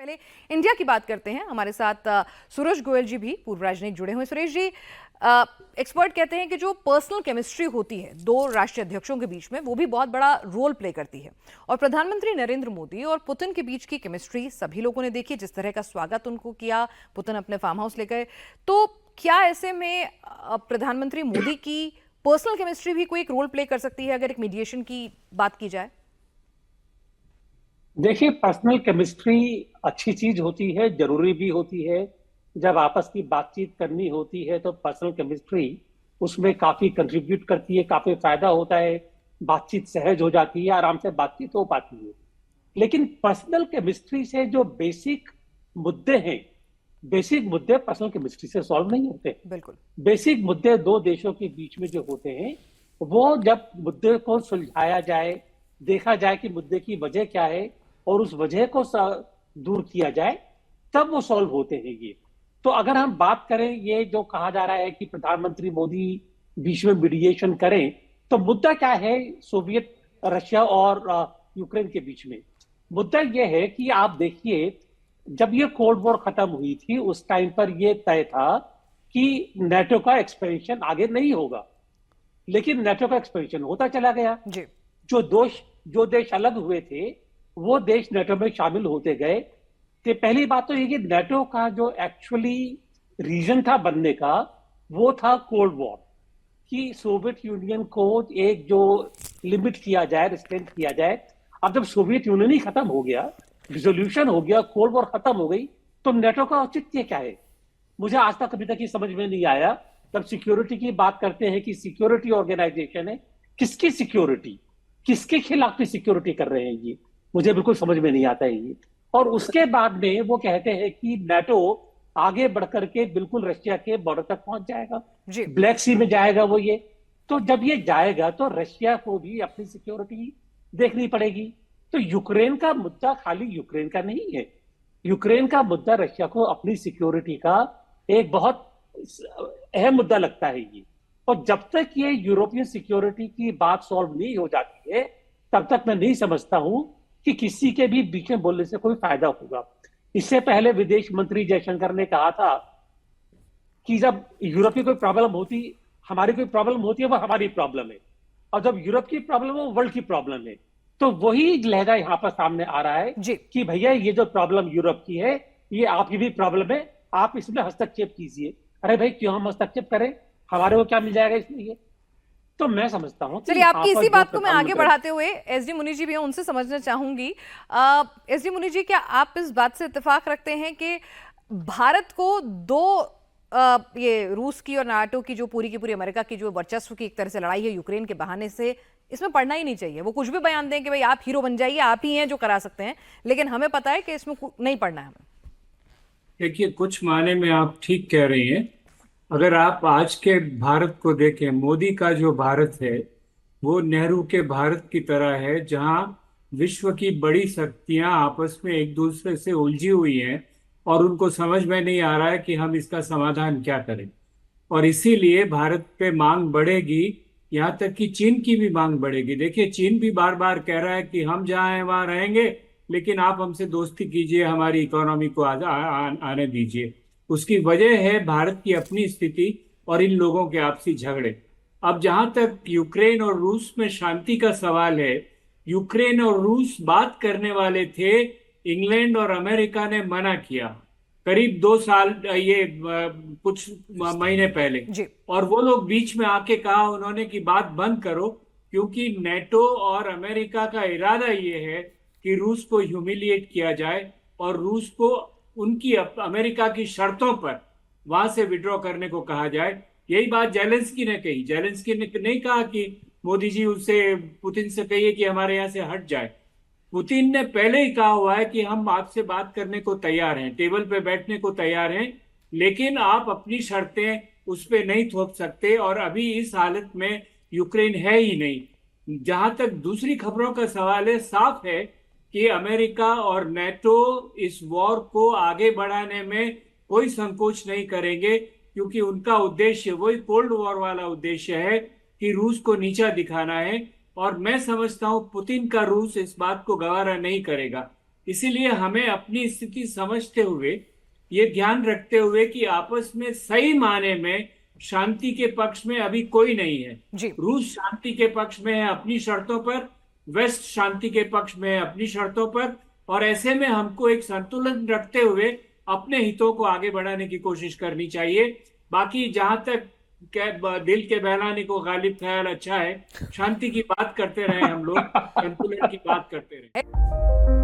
पहले इंडिया की बात करते हैं। हमारे साथ सूरज गोयल जी भी पूर्व राजनयिक जुड़े हुए। सुरेश जी, एक्सपर्ट कहते हैं कि जो पर्सनल केमिस्ट्री होती है दो राष्ट्रीय अध्यक्षों के बीच में, वो भी बहुत बड़ा रोल प्ले करती है। और प्रधानमंत्री नरेंद्र मोदी और पुतिन के बीच की केमिस्ट्री सभी लोगों ने देखी, जिस तरह का स्वागत उनको किया, पुतिन अपने फार्म हाउस ले गए। तो क्या ऐसे में प्रधानमंत्री मोदी की पर्सनल केमिस्ट्री भी कोई एक रोल प्ले कर सकती है अगर एक मीडिएशन की बात की जाए? देखिए, पर्सनल केमिस्ट्री अच्छी चीज होती है, जरूरी भी होती है। जब आपस की बातचीत करनी होती है तो पर्सनल केमिस्ट्री उसमें काफी कंट्रीब्यूट करती है, काफी फायदा होता है। बातचीत सहज हो जाती है, आराम से बातचीत हो पाती है। लेकिन पर्सनल केमिस्ट्री से जो बेसिक मुद्दे पर्सनल केमिस्ट्री से सॉल्व नहीं होते। बिल्कुल। बेसिक मुद्दे दो देशों के बीच में जो होते हैं, वो जब मुद्दे को सुलझाया जाए, देखा जाए कि मुद्दे की वजह क्या है और उस वजह को दूर किया जाए, तब वो सॉल्व होते हैं ये। तो अगर हम बात करें, ये जो कहा जा रहा है कि प्रधानमंत्री मोदी बीच में मीडिएशन करें, तो मुद्दा क्या है सोवियत रशिया और यूक्रेन के बीच में? मुद्दा यह है कि आप देखिए, जब ये कोल्ड वॉर खत्म हुई थी उस टाइम पर यह तय था कि नेटो का एक्सपेंशन आगे नहीं होगा, लेकिन नेटो का एक्सपेंशन होता चला गया। जी। जो देश अलग हुए थे वो देश नेटो में शामिल होते गए। कि पहली बात तो ये कि नेटो का जो एक्चुअली रीजन था बनने का, वो था कोल्ड वॉर, कि सोवियत यूनियन को एक जो लिमिट किया जाए, रिस्ट्रेंट किया जाए। अब जब सोवियत यूनियन ही खत्म हो गया, रिजोल्यूशन हो गया, कोल्ड वॉर खत्म हो गई, तो नेटो का औचित्य क्या है? मुझे आज तक अभी तक ये समझ में नहीं आया। जब सिक्योरिटी की बात करते हैं कि सिक्योरिटी ऑर्गेनाइजेशन है, किसकी सिक्योरिटी, किसके खिलाफ की सिक्योरिटी कर रहे हैं ये? मुझे बिल्कुल समझ में नहीं आता है ये। और उसके बाद में वो कहते हैं कि नेटो आगे बढ़कर के बिल्कुल रशिया के बॉर्डर तक पहुंच जाएगा, जी। ब्लैक सी में जाएगा वो ये। तो जब ये जाएगा तो रशिया को भी अपनी सिक्योरिटी देखनी पड़ेगी। तो यूक्रेन का मुद्दा खाली यूक्रेन का नहीं है। यूक्रेन का मुद्दा रशिया को अपनी सिक्योरिटी का एक बहुत अहम मुद्दा लगता है ये। और जब तक ये यूरोपियन सिक्योरिटी की बात सॉल्व नहीं हो जाती है, तब तक मैं नहीं समझता हूं कि किसी के भी बीच में बोलने से कोई फायदा होगा। इससे पहले विदेश मंत्री जयशंकर ने कहा था कि जब यूरोप की कोई प्रॉब्लम होती, हमारी कोई प्रॉब्लम होती है, वो हमारी प्रॉब्लम है, और जब यूरोप की प्रॉब्लम है वो वर्ल्ड की प्रॉब्लम है। तो वही लहजा यहां पर सामने आ रहा है जी। कि भैया ये जो प्रॉब्लम यूरोप की है, ये आपकी भी प्रॉब्लम है, आप इसमें हस्तक्षेप कीजिए। अरे भाई, क्यों हम हस्तक्षेप करें? हमारे को क्या मिल जाएगा इसमें? ये तो मैं समझता हूं कि चलिए, यहां आपकी पर इसी जो बात को मैं आगे प्रधानमंत्री। बढ़ाते हुए एसडी मुनि जी भी हैं, उनसे समझना चाहूंगी। एसडी मुनि जी, क्या आप इस बात से इत्तेफाक रखते हैं कि भारत को दो ये रूस की और नाटो की जो पूरी की पूरी अमेरिका की जो वर्चस्व की एक तरह से लड़ाई है यूक्रेन के बहाने से, इसमें पड़ना ही नहीं चाहिए? वो कुछ भी बयान दें कि भाई आप हीरो बन जाइए, आप ही हैं जो करा सकते हैं, लेकिन हमें पता है कि इसमें नहीं पड़ना है हमें। देखिए, कुछ मायने में आप ठीक कह रही हैं। अगर आप आज के भारत को देखें, मोदी का जो भारत है वो नेहरू के भारत की तरह है, जहां विश्व की बड़ी शक्तियां आपस में एक दूसरे से उलझी हुई हैं और उनको समझ में नहीं आ रहा है कि हम इसका समाधान क्या करें। और इसीलिए भारत पे मांग बढ़ेगी, यहाँ तक कि चीन की भी मांग बढ़ेगी। देखिए, चीन भी बार बार कह रहा है कि हम जहाँ हैं वहाँ रहेंगे, लेकिन आप हमसे दोस्ती कीजिए, हमारी इकोनॉमी को आने दीजिए। उसकी वजह है भारत की अपनी स्थिति और इन लोगों के आपसी झगड़े। अब जहां तक यूक्रेन और रूस में शांति का सवाल है, यूक्रेन और रूस बात करने वाले थे, इंग्लैंड और अमेरिका ने मना किया करीब 2 साल, ये कुछ महीने पहले। जी। और वो लोग बीच में आके कहा उन्होंने कि बात बंद करो, क्योंकि नेटो और अमेरिका का इरादा ये है कि रूस को ह्यूमिलिएट किया जाए और रूस को उनकी अमेरिका की शर्तों पर वहां से विड्रॉ करने को कहा जाए। यही बात जेलेंस्की ने कही। जेलेंस्की ने नहीं कहा कि मोदी जी उससे, पुतिन से कहिए कि हमारे यहाँ से हट जाए। पुतिन ने पहले ही कहा हुआ है कि हम आपसे बात करने को तैयार हैं, टेबल पे बैठने को तैयार हैं, लेकिन आप अपनी शर्तें उस पर नहीं थोप सकते। और अभी इस हालत में यूक्रेन है ही नहीं। जहां तक दूसरी खबरों का सवाल है, साफ है कि अमेरिका और नेटो इस वॉर को आगे बढ़ाने में कोई संकोच नहीं करेंगे, क्योंकि उनका उद्देश्य वही कोल्ड वॉर वाला उद्देश्य है कि रूस को नीचा दिखाना है। और मैं समझता हूं पुतिन का रूस इस बात को गवारा नहीं करेगा। इसीलिए हमें अपनी स्थिति समझते हुए, ये ध्यान रखते हुए कि आपस में सही मायने में शांति के पक्ष में अभी कोई नहीं है। जी। रूस शांति के पक्ष में है अपनी शर्तों पर, वेस्ट शांति के पक्ष में है अपनी शर्तों पर, और ऐसे में हमको एक संतुलन रखते हुए अपने हितों को आगे बढ़ाने की कोशिश करनी चाहिए। बाकी जहां तक दिल के बहलाने को गालिब ख्याल अच्छा है, शांति की बात करते रहे हम लोग, संतुलन की बात करते रहे।